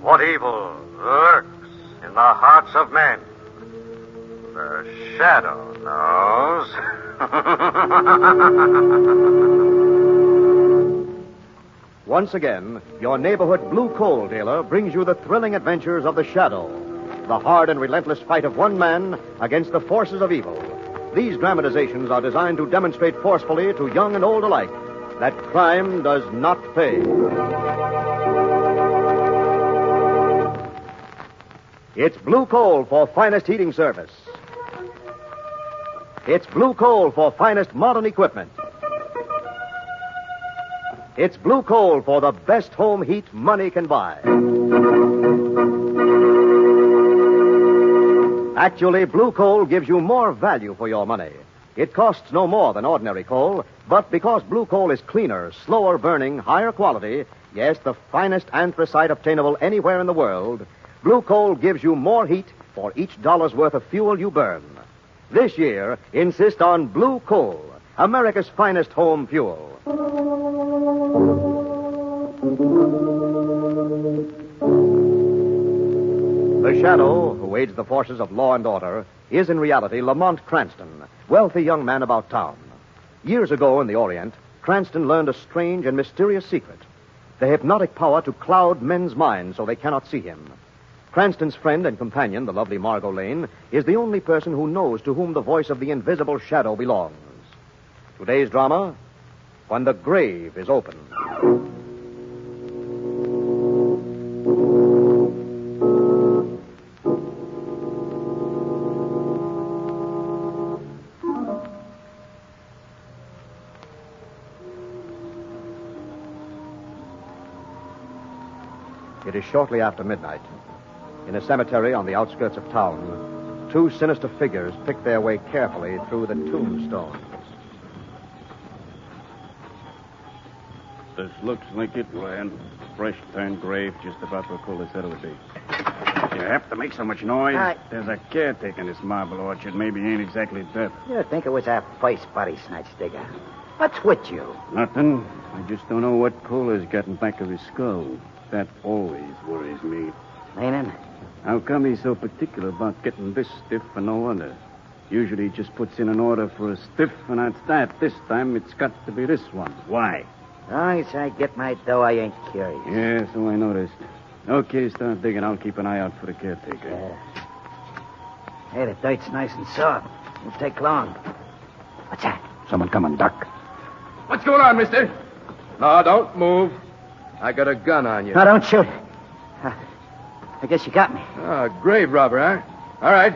what evil lurks in the hearts of men. The shadow knows. Once again, your neighborhood blue coal dealer brings you the thrilling adventures of the Shadow, the hard and relentless fight of one man against the forces of evil. These dramatizations are designed to demonstrate forcefully to young and old alike that crime does not pay. It's blue coal for finest heating service. It's blue coal for finest modern equipment. It's blue coal for the best home heat money can buy. Actually, blue coal gives you more value for your money. It costs no more than ordinary coal, but because blue coal is cleaner, slower burning, higher quality, yes, the finest anthracite obtainable anywhere in the world, blue coal gives you more heat for each dollar's worth of fuel you burn. This year, insist on blue coal, America's finest home fuel. The Shadow, who aids the forces of law and order, is in reality Lamont Cranston, wealthy young man about town. Years ago in the Orient, Cranston learned a strange and mysterious secret, the hypnotic power to cloud men's minds so they cannot see him. Cranston's friend and companion, the lovely Margot Lane, is the only person who knows to whom the voice of the invisible Shadow belongs. Today's drama, When the Grave is Open. It is shortly after midnight. In a cemetery on the outskirts of town, two sinister figures pick their way carefully through the tombstones. This looks like it, Land. Fresh turned grave, just about where Cole said it would be. You have to make so much noise. There's a caretaker in this marble orchard. Maybe he ain't exactly deaf. You think it was our first body snatch, Digger? What's with you? Nothing. I just don't know what Cole has got in back of his skull. That always worries me. Meaning? How come he's so particular about getting this stiff for no other? Usually he just puts in an order for a stiff, and that's that. This time it's got to be this one. Why? As long as I get my dough, I ain't curious. Yeah, so I noticed. Okay, start digging. I'll keep an eye out for the caretaker. Hey, the dirt's nice and soft. Won't take long. What's that? Someone coming, Doc. What's going on, mister? No, don't move. I got a gun on you. No, don't shoot. I guess you got me. Oh, grave robber, huh? All right.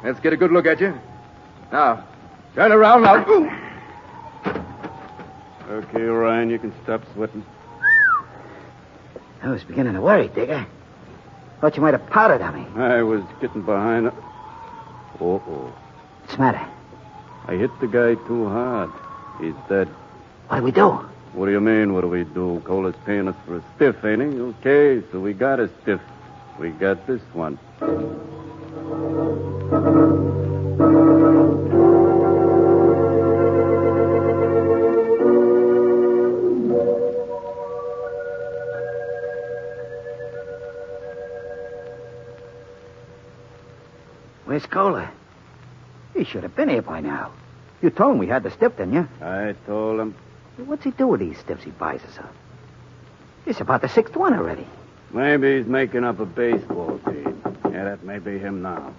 Let's get a good look at you. Now, turn around now. Ooh. Okay, Ryan, you can stop sweating. I was beginning to worry, Digger. Thought you might have powdered on me. I was getting behind. Uh-oh. What's the matter? I hit the guy too hard. He's dead. What do we do? What do you mean, what do we do? Cole is paying us for a stiff, ain't he? Okay, so we got a stiff. We got this one. Where's Cola? He should have been here by now. You told him we had the stiff, didn't you? I told him. What's he do with these stiffs he buys us up? It's about the sixth one already. Maybe he's making up a baseball team. Yeah, that may be him now.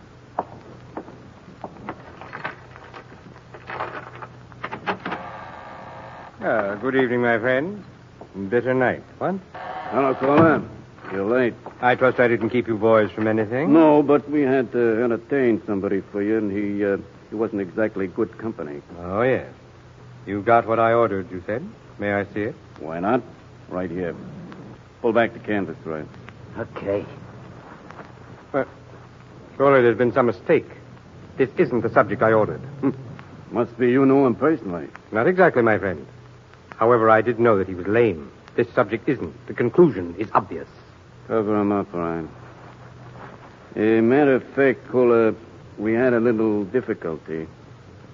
Good evening, my friend. Bitter night, what? Hello, Cola. You're late. I trust I didn't keep you boys from anything? No, but we had to entertain somebody for you, and he wasn't exactly good company. Oh, yes. You got what I ordered, you said. May I see it? Why not? Right here. Pull back the canvas, Ryan. Okay. Surely there's been some mistake. This isn't the subject I ordered. Must be you know him personally. Not exactly, my friend. However, I did know that he was lame. This subject isn't. The conclusion is obvious. Cover him up, Ryan. Matter of fact, Cola, we had a little difficulty.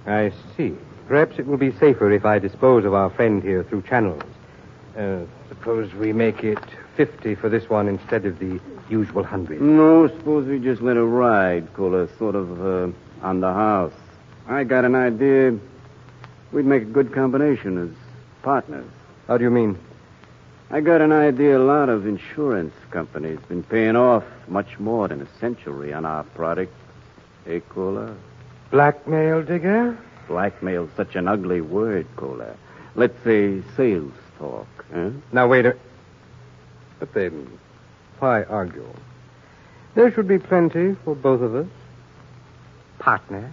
I see. Perhaps it will be safer if I dispose of our friend here through channels. Suppose we make it 50 for this one instead of the usual 100. No, suppose we just let it ride, Kohler, sort of on the house. I got an idea we'd make a good combination as partners. How do you mean? I got an idea a lot of insurance companies been paying off much more than a century on our product. Hey, Kohler? Blackmail, Digger? Blackmail's such an ugly word, Kohler. Let's say sales talk, huh? Now, wait a... But then, why argue? There should be plenty for both of us. Partner.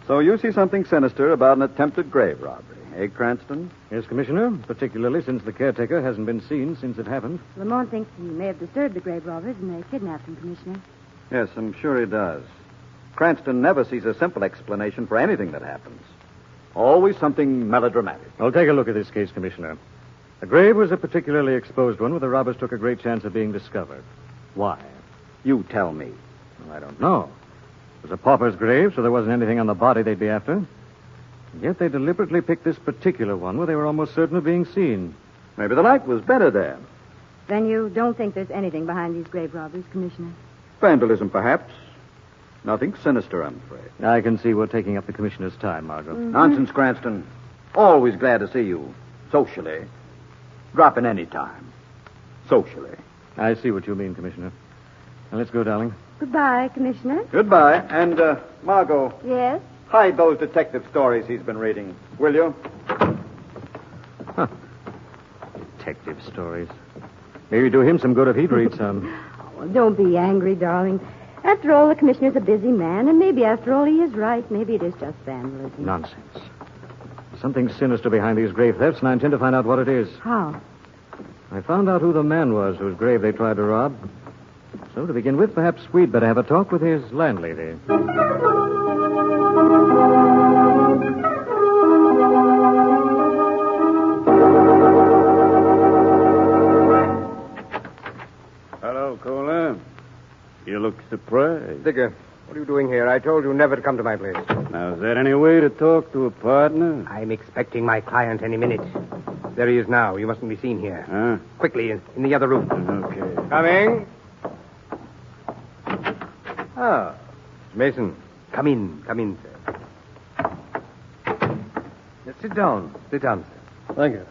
So you see something sinister about an attempted grave robbery, eh, Cranston? Yes, Commissioner, particularly since the caretaker hasn't been seen since it happened. Lamont thinks he may have disturbed the grave robbers and they kidnapped him, Commissioner. Yes, I'm sure he does. Cranston never sees a simple explanation for anything that happens. Always something melodramatic. I'll take a look at this case, Commissioner. The grave was a particularly exposed one where the robbers took a great chance of being discovered. Why? You tell me. Well, I don't know. It was a pauper's grave, so there wasn't anything on the body they'd be after. And yet they deliberately picked this particular one where they were almost certain of being seen. Maybe the light was better there. Then you don't think there's anything behind these grave robberies, Commissioner? Vandalism, perhaps. Nothing sinister, I'm afraid. I can see we're taking up the Commissioner's time, Margot. Mm-hmm. Nonsense, Cranston. Always glad to see you. Socially. Drop in any time. Socially. I see what you mean, Commissioner. Now, let's go, darling. Goodbye, Commissioner. Goodbye. And, Margot, Yes? hide those detective stories he's been reading, will you? Detective stories. Maybe do him some good if he'd read some. Oh, don't be angry, darling. After all, the Commissioner's a busy man, and maybe after all he is right. Maybe it is just vandalism. Nonsense. Something sinister behind these grave thefts, and I intend to find out what it is. How? I found out who the man was whose grave they tried to rob. So, to begin with, perhaps we'd better have a talk with his landlady. Hello, Kohler. You look surprised. Digger, what are you doing here? I told you never to come to my place. Now, is that any way to talk to a partner? I'm expecting my client any minute. There he is now. You mustn't be seen here. Huh? Quickly, in the other room. Okay. Coming. Ah, Mason. Come in, sir. Let's sit down. Sit down, sir. Thank you.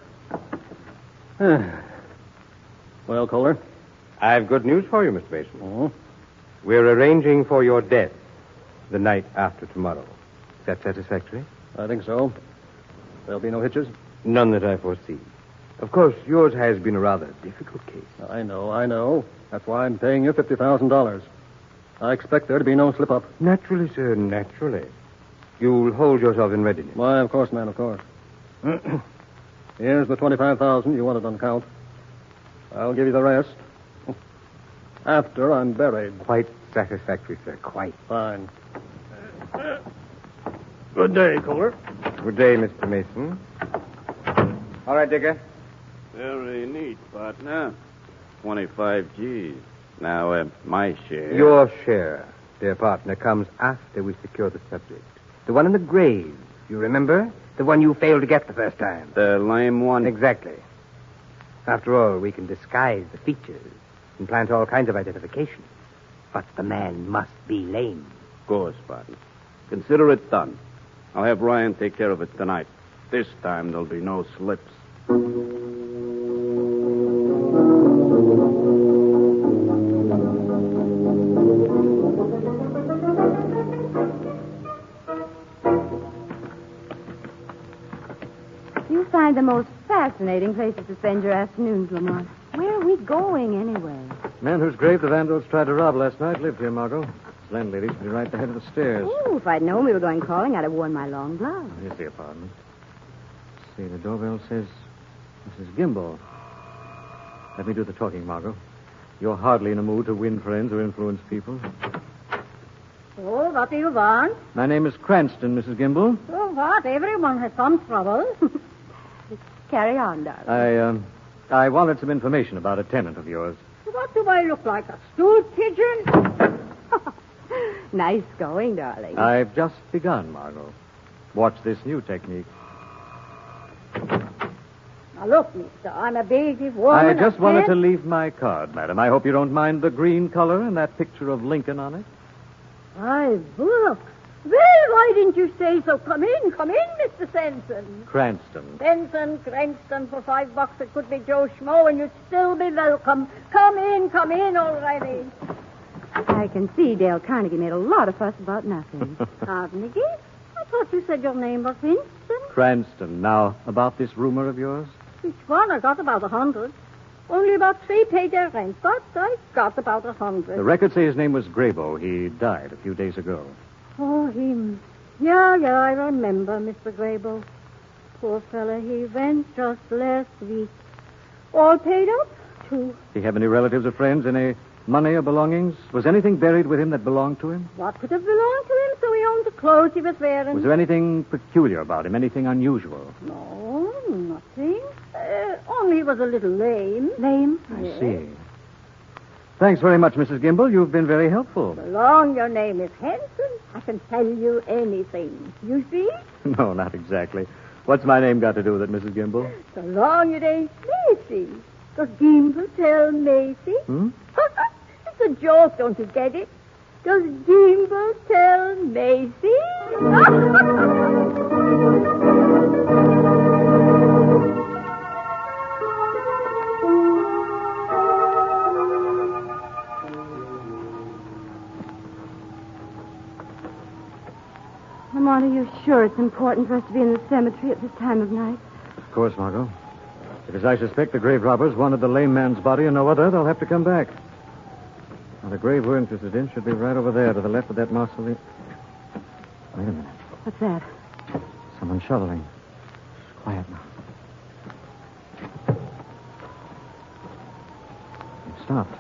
Well, Kohler? I've good news for you, Mr. Mason. Oh? We're arranging for your death the night after tomorrow. Is that satisfactory? I think so. There'll be no hitches? None that I foresee. Of course, yours has been a rather difficult case. I know. That's why I'm paying you $50,000. I expect there to be no slip-up. Naturally, sir, naturally. You'll hold yourself in readiness. Why, of course, man, of course. Here's the $25,000 you wanted on count. I'll give you the rest after I'm buried. Quite satisfactory, sir, quite. Fine. Good day, Kohler. Good day, Mr. Mason. All right, Digger. Very neat, partner. 25 G's. Now, my share. Your share, dear partner, comes after we secure the subject. The one in the grave, you remember? The one you failed to get the first time. The lame one? Exactly. After all, we can disguise the features and plant all kinds of identification. But the man must be lame. Of course, partner. Consider it done. I'll have Ryan take care of it tonight. This time there'll be no slips. You find the most fascinating places to spend your afternoons, Lamont. Where are we going, anyway? The man whose grave the vandals tried to rob last night lived here, Margot. His landlady should be right at the head of the stairs. Oh, if I'd known we were going calling, I'd have worn my long gloves. Here's the apartment. Let's see, the doorbell says Mrs. Gimble. Let me do the talking, Margot. You're hardly in a mood to win friends or influence people. Oh, what do you want? My name is Cranston, Mrs. Gimble. Oh, what? Everyone has some trouble. Carry on, darling. I wanted some information about a tenant of yours. What do I look like, a stool pigeon? Nice going, darling. I've just begun, Margot. Watch this new technique. Now, look, mister, I'm a baby woman. I just wanted to can't- leave my card, madam. I hope you don't mind the green color and that picture of Lincoln on it. Why, look. Well, why didn't you say so? Come in, Mr. Sensen. Cranston. Cranston, for $5 it could be Joe Schmo, and you'd still be welcome. Come in already. I can see Dale Carnegie made a lot of fuss about nothing. Carnegie? I thought you said your name was Winston. Cranston. Now, about this rumor of yours? Which one? I got about 100. Only about 3 paid their rent, but I got about 100. The records say his name was Grabo. He died a few days ago. Oh, him. Yeah, I remember, Mr. Grable. Poor fella, he went just last week. All paid up, too. Did he have any relatives or friends, any money or belongings? Was anything buried with him that belonged to him? What could have belonged to him, so he owned the clothes he was wearing? Was there anything peculiar about him, anything unusual? No, nothing. Only he was a little lame. Lame? I see. Thanks very much, Mrs. Gimble. You've been very helpful. So long your name is Hanson, I can tell you anything. You see? No, not exactly. What's my name got to do with it, Mrs. Gimble? So long it ain't Macy. Does Gimble tell Macy? It's a joke, don't you get it? Does Gimble tell Macy? Lamont, are you sure it's important for us to be in the cemetery at this time of night? Of course, Margot. If, as I suspect, the grave robbers wanted the lame man's body and no other, they'll have to come back. Now, the grave we're interested in should be right over there to the left of that mausoleum. Wait a minute. What's that? Someone shoveling. It's quiet now. They've stopped.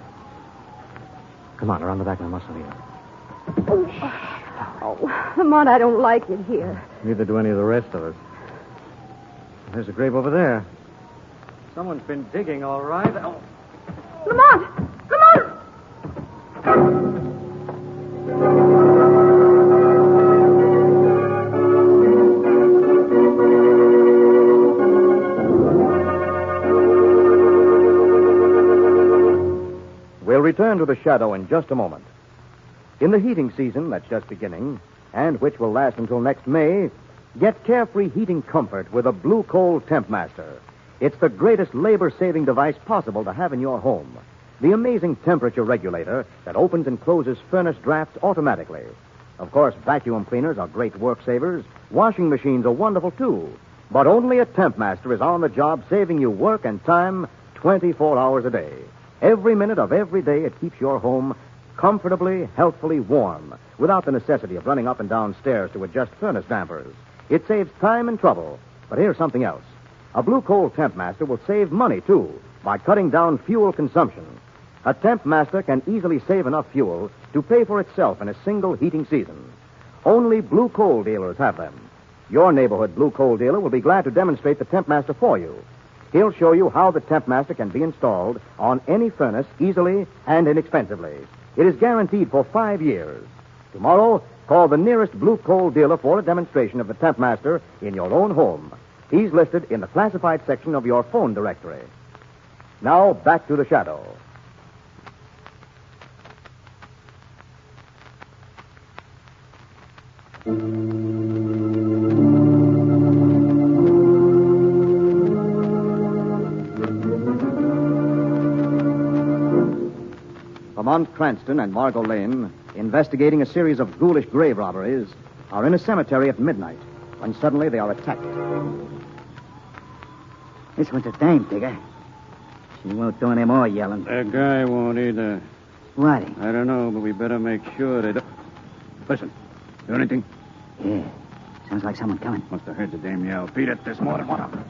Come on, around the back of the mausoleum. Oh, Lamont, I don't like it here. Neither do any of the rest of us. There's a grave over there. Someone's been digging, all right. Oh. Lamont! We'll return to the shadow in just a moment. In the heating season that's just beginning, and which will last until next May, get carefree heating comfort with a Blue Coal Temp Master. It's the greatest labor-saving device possible to have in your home. The amazing temperature regulator that opens and closes furnace drafts automatically. Of course, vacuum cleaners are great work savers. Washing machines are wonderful, too. But only a Temp Master is on the job saving you work and time 24 hours a day. Every minute of every day it keeps your home comfortably, healthfully warm, without the necessity of running up and down stairs to adjust furnace dampers. It saves time and trouble. But here's something else. A Blue Coal Temp Master will save money, too, by cutting down fuel consumption. A Temp Master can easily save enough fuel to pay for itself in a single heating season. Only Blue Coal dealers have them. Your neighborhood Blue Coal dealer will be glad to demonstrate the Temp Master for you. He'll show you how the Temp Master can be installed on any furnace easily and inexpensively. It is guaranteed for 5 years. Tomorrow, call the nearest Blue Coal dealer for a demonstration of the Temp Master in your own home. He's listed in the classified section of your phone directory. Now, back to the shadow. Lamont Cranston and Margot Lane, investigating a series of ghoulish grave robberies, are in a cemetery at midnight when suddenly they are attacked. This one's a dame digger. She won't do any more yelling. That guy won't either. What? I don't know, but we better make sure they don't. Listen, hear anything? Yeah. Sounds like someone coming. Must have heard the dame yell. Beat it, there's more than one of them.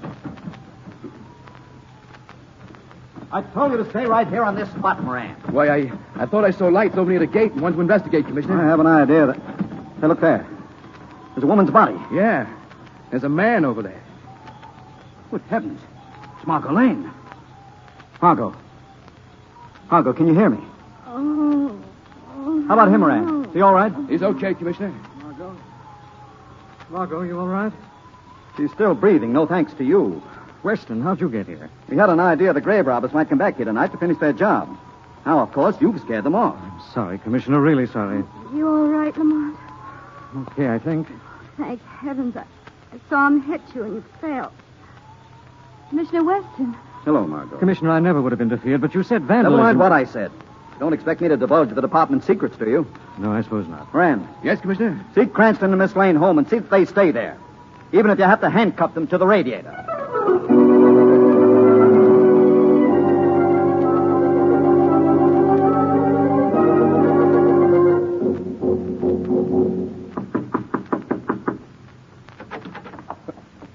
I told you to stay right here on this spot, Moran. Why, I thought I saw lights over near the gate and one to investigate, Commissioner. I have an idea that... Hey, look there. There's a woman's body. Yeah. There's a man over there. Good heavens. It's Margot Lane. Margot. Margot, can you hear me? How about him, Rand? Is he all right? He's okay, Commissioner. Margot, you all right? She's still breathing, no thanks to you. Weston, how'd you get here? We had an idea the grave robbers might come back here tonight to finish their job. Now, of course, you've scared them off. I'm sorry, Commissioner, really sorry. You all right, Lamont? Okay, I think. Thank heavens. I saw him hit you and you fell. Commissioner Weston. Hello, Margot. Commissioner, I never would have interfered, but you said vandalism. Never mind what I said. You don't expect me to divulge the department's secrets, do you? No, I suppose not. Rand, Yes, Commissioner? seek Cranston and Miss Lane home and see that they stay there. Even if you have to handcuff them to the radiator.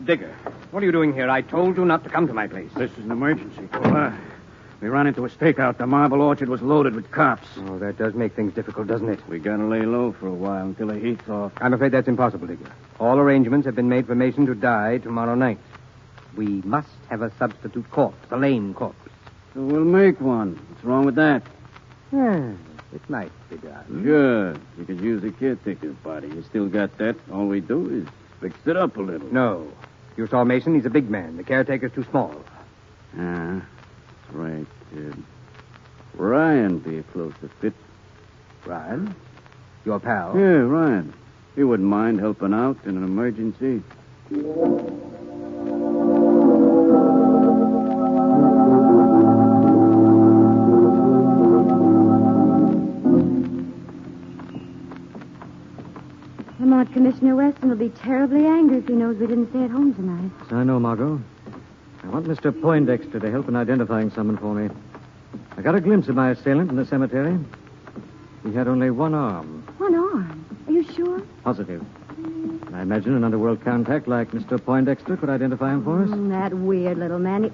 Digger, what are you doing here? I told you not to come to my place. This is an emergency, Cola. We ran into a stakeout. The marble orchard was loaded with cops. Oh, that does make things difficult, doesn't it? We gotta lay low for a while until the heat's off. I'm afraid that's impossible, Digger. All arrangements have been made for Mason to die tomorrow night. We must have a substitute corpse, a Lane corpse. So we'll make one. What's wrong with that? It might be done. Sure. We could use the caretaker's body. You still got that? All we do is fix it up a little. No. You saw Mason. He's a big man. The caretaker's too small. That's right. Ryan be a closer fit. Ryan? Your pal? Yeah, Ryan. He wouldn't mind helping out in an emergency. Lamont, Commissioner Weston will be terribly angry if he knows we didn't stay at home tonight. I know, Margot. I want Mr. Poindexter to help in identifying someone for me. I got a glimpse of my assailant in the cemetery. He had only one arm. One arm? Are you sure? Positive. I imagine an underworld contact like Mr. Poindexter could identify him for us. That weird little man.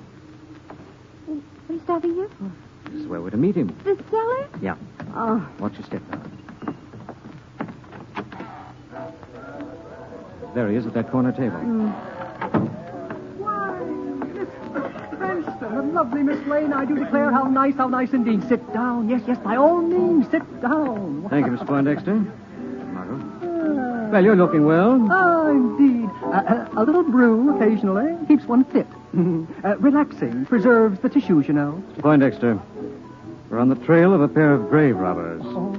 What are you stopping here for? This is where we're to meet him. The cellar? Yeah. Oh. Watch your step now. There he is at that corner table. Cranston, the lovely Miss Lane, I do declare how nice indeed. Sit down. Yes, by all means, sit down. Thank you, Mr. Poindexter. Margot. Well, you're looking well. Ah, indeed. A little brew occasionally keeps one fit. Relaxing, preserves the tissues, you know. Mr. Poindexter, we're on the trail of a pair of grave robbers. Oh,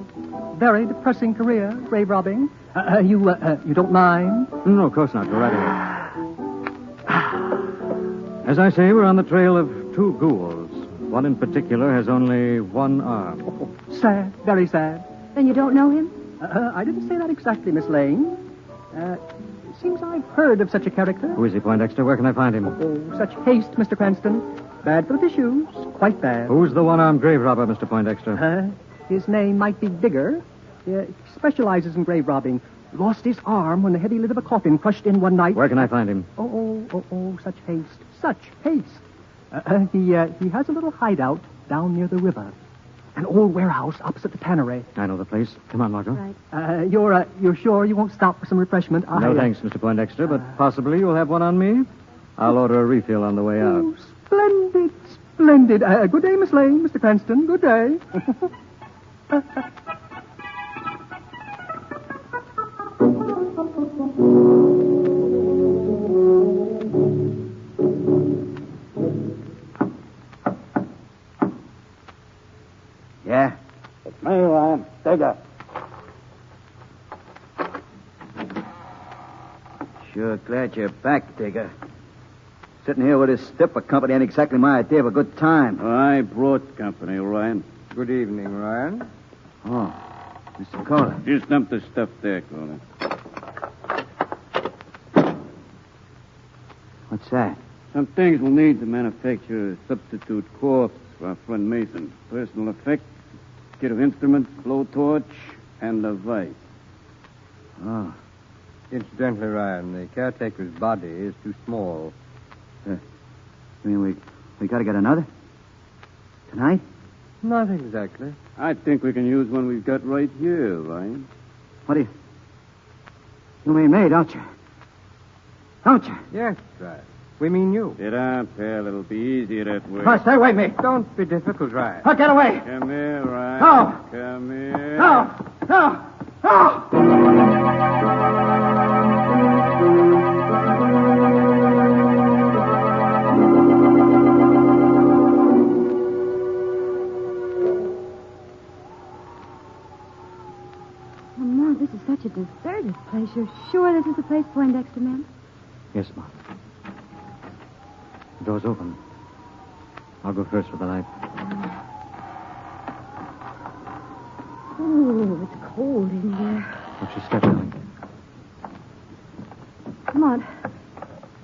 very depressing career, grave robbing. You don't mind? No, of course not. Go right ahead. As I say, we're on the trail of two ghouls. One in particular has only one arm. Oh, sad, very sad. Then you don't know him? I didn't say that exactly, Miss Lane. Seems I've heard of such a character. Who is he, Poindexter? Where can I find him? Oh, such haste, Mr. Cranston. Bad for the tissues. Quite bad. Who's the one-armed grave robber, Mr. Poindexter? His name might be Digger. He specializes in grave robbing. Lost his arm when the heavy lid of a coffin crushed in one night. Where can I find him? Oh, such haste. Such haste. He has a little hideout down near the river. An old warehouse opposite the tannery. I know the place. Come on, Margot. Right. You're sure you won't stop for some refreshment? No, thanks, Mr. Poindexter, but possibly you'll have one on me. I'll order a refill on the way out. Oh, splendid, splendid. Good day, Miss Lane, Mr. Cranston. Good day. Yeah? It's me, Ryan. Digger. Sure glad you're back, Digger. Sitting here with this stiffer company ain't exactly my idea of a good time. I brought company, Ryan. Good evening, Ryan. Oh, Mr. Kohler. Just dump the stuff there, Cola. What's that? Some things we'll need to manufacture a substitute corpse for our friend Mason. Personal effects, kit of instruments, blowtorch, and a vice. Oh. Incidentally, Ryan, the caretaker's body is too small. You mean we gotta get another? Tonight? Not exactly. I think we can use one we've got right here, Ryan. What do you mean me, don't you? Don't you? Yes, Ryan. We mean you. Sit down, pal. It'll be easier that way. Oh, stay away, me. Don't be difficult, Ryan. Oh, get away. Come here, Ryan. No. Come here. No. No. No. Lamont, this is such a deserted place. You're sure this is the place Poindexter meant? Yes, Mom. The door's open. I'll go first with the light. Oh, it's cold in here. Watch your step, Ellie. Lamont,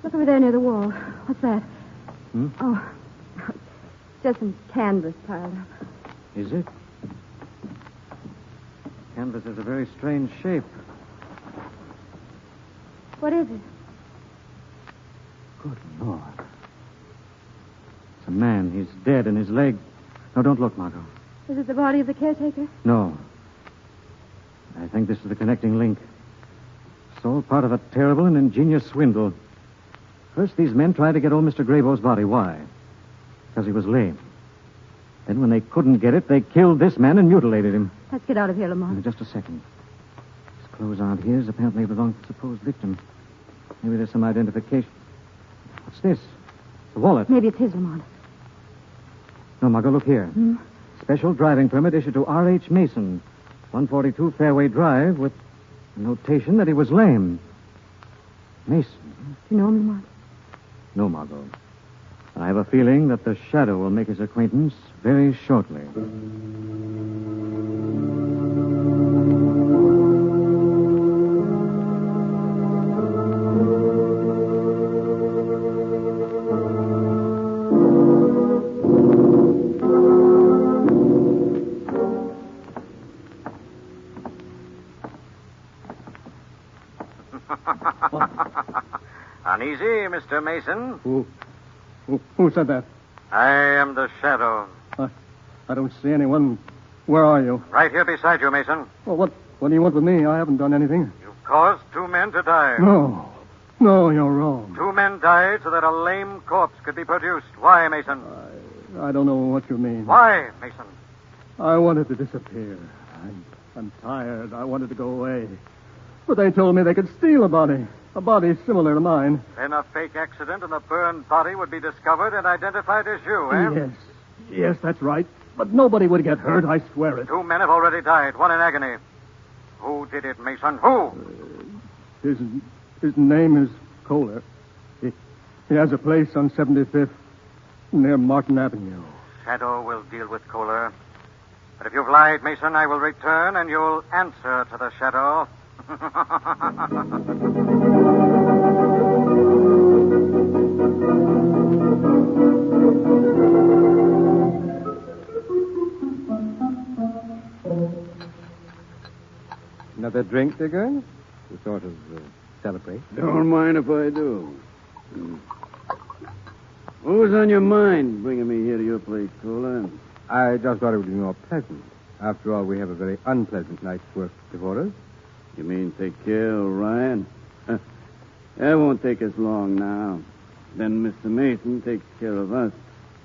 look over there near the wall. What's that? Hmm? Oh, just some canvas piled up. Is it? Canvas has a very strange shape. What is it? Good Lord. It's a man. He's dead, and his leg... No, don't look, Margot. Is it the body of the caretaker? No. I think this is the connecting link. It's all part of a terrible and ingenious swindle. First, these men tried to get old Mr. Graybow's body. Why? Because he was lame. Then, when they couldn't get it, they killed this man and mutilated him. Let's get out of here, Lamont. Just a second. His clothes aren't his. Apparently belong to the supposed victim. Maybe there's some identification. What's this? The wallet. Maybe it's his, Lamont. No, Margot, look here. Hmm? Special driving permit issued to R.H. Mason, 142 Fairway Drive, with a notation that he was lame. Mason? Do you know him, Lamont? No, Margot. I have a feeling that the shadow will make his acquaintance very shortly. Uneasy, Mr. Mason. Who said that? I am the shadow. I don't see anyone. Where are you? Right here beside you, Mason. Well, what do you want with me? I haven't done anything. You've caused 2 men to die. No, you're wrong. 2 men died so that a lame corpse could be produced. Why, Mason? I don't know what you mean. Why, Mason? I wanted to disappear. I'm tired. I wanted to go away. But they told me they could steal a body similar to mine. Then a fake accident and a burned body would be discovered and identified as you, eh? Yes, that's right. But nobody would get hurt, I swear it. 2 men have already died, 1 in agony. Who did it, Mason? Who? His name is Kohler. He has a place on 75th near Martin Avenue. Shadow will deal with Kohler. But if you've lied, Mason, I will return and you'll answer to the shadow. Another drink, Digger? To sort of celebrate. Don't mind if I do. What was on your mind bringing me here to your place, Kohler? I just thought it would be more pleasant. After all, we have a very unpleasant night's work before us. You mean take care of Ryan? That won't take us long now. Then Mr. Mason takes care of us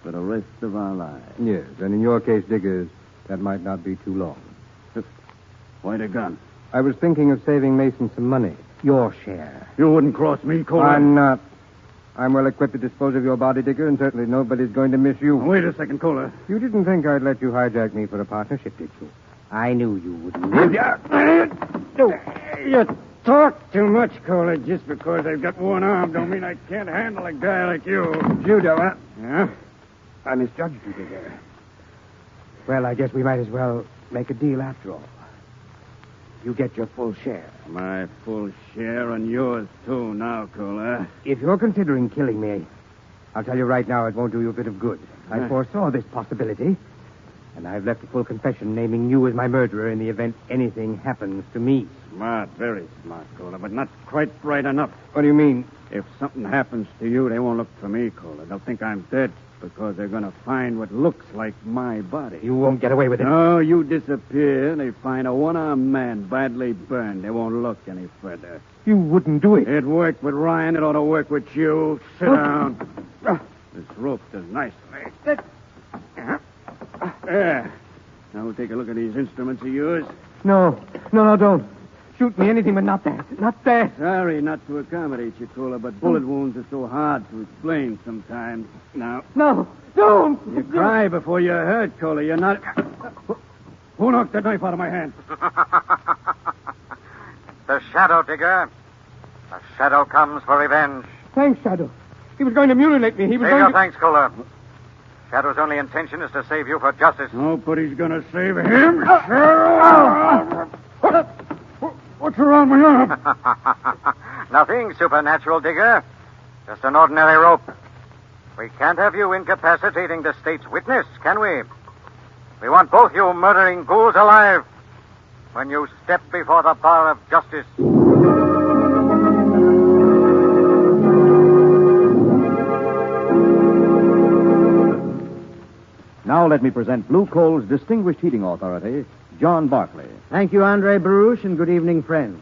for the rest of our lives. Yes, and in your case, Diggers, that might not be too long. Why the gun? I was thinking of saving Mason some money. Your share. You wouldn't cross me, Kohler. I'm not. I'm well equipped to dispose of your body, Digger, and certainly nobody's going to miss you. Wait a second, Kohler. You didn't think I'd let you hijack me for a partnership, did you? I knew you wouldn't. You talk too much, Kohler. Just because I've got one arm don't mean I can't handle a guy like you. Judo, huh? Yeah? I misjudged you, Digger. Well, I guess we might as well make a deal after all. You get your full share. My full share and yours, too, now, Kohler. If you're considering killing me, I'll tell you right now it won't do you a bit of good. I foresaw this possibility, and I've left a full confession naming you as my murderer in the event anything happens to me. Smart, very smart, Kohler, but not quite bright enough. What do you mean? If something happens to you, they won't look for me, Kohler. They'll think I'm dead. Because they're going to find what looks like my body. You won't get away with it. No, you disappear. They find a one-armed man badly burned. They won't look any further. You wouldn't do it. It worked with Ryan. It ought to work with you. Sit down. This rope does nicely. There. Now we'll take a look at these instruments of yours. No, don't. Shoot me, anything but not that. Not that. Sorry not to accommodate you, Cola, but bullet wounds are so hard to explain sometimes. Now. No, don't. You cry before you're hurt, Cola. You're not... Who knocked that knife out of my hand? The Shadow, Digger. The Shadow comes for revenge. Thanks, Shadow. He was going to mutilate me. He was Save going your to... thanks, Kohler. Shadow's only intention is to save you for justice. Nobody's going to save him. What's around my arm? Nothing supernatural, Digger. Just an ordinary rope. We can't have you incapacitating the state's witness, can we? We want both you murdering ghouls alive when you step before the bar of justice. Now let me present Blue Coal's distinguished heating authority, John Barclay. Thank you, Andre Baruch, and good evening, friends.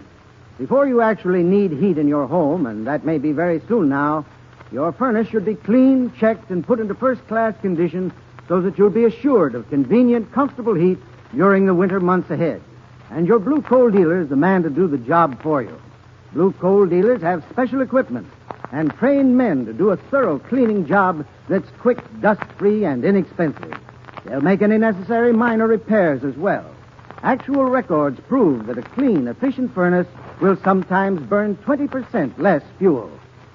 Before you actually need heat in your home, and that may be very soon now, your furnace should be cleaned, checked, and put into first-class condition so that you'll be assured of convenient, comfortable heat during the winter months ahead. And your Blue Coal dealer is the man to do the job for you. Blue Coal dealers have special equipment and trained men to do a thorough cleaning job that's quick, dust-free, and inexpensive. They'll make any necessary minor repairs as well. Actual records prove that a clean, efficient furnace will sometimes burn 20% less fuel.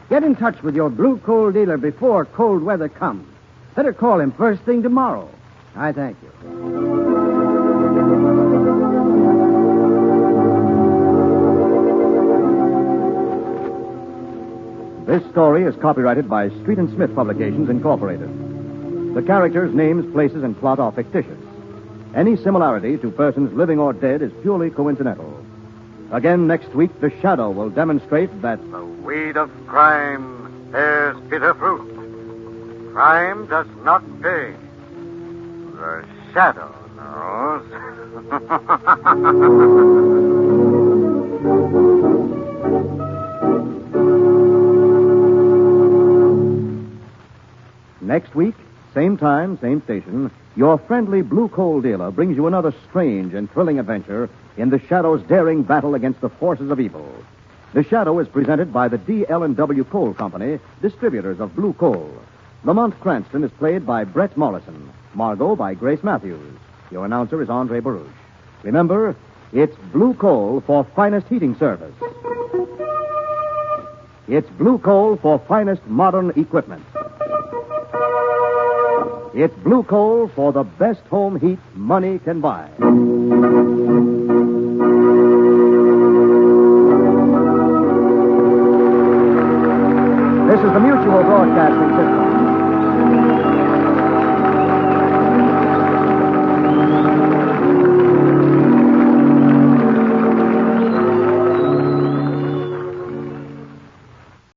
Get in touch with your Blue Coal dealer before cold weather comes. Better call him first thing tomorrow. I thank you. This story is copyrighted by Street and Smith Publications, Incorporated. The characters, names, places, and plot are fictitious. Any similarity to persons living or dead is purely coincidental. Again, next week, the Shadow will demonstrate that the weed of crime bears bitter fruit. Crime does not pay. The Shadow knows. Next week, same time, same station, your friendly Blue Coal dealer brings you another strange and thrilling adventure in the Shadow's daring battle against the forces of evil. The Shadow is presented by the D.L.&W. Coal Company, distributors of Blue Coal. Lamont Cranston is played by Brett Morrison. Margot by Grace Matthews. Your announcer is Andre Baruch. Remember, it's Blue Coal for finest heating service. It's Blue Coal for finest modern equipment. It's Blue Coal for the best home heat money can buy. This is the Mutual Broadcasting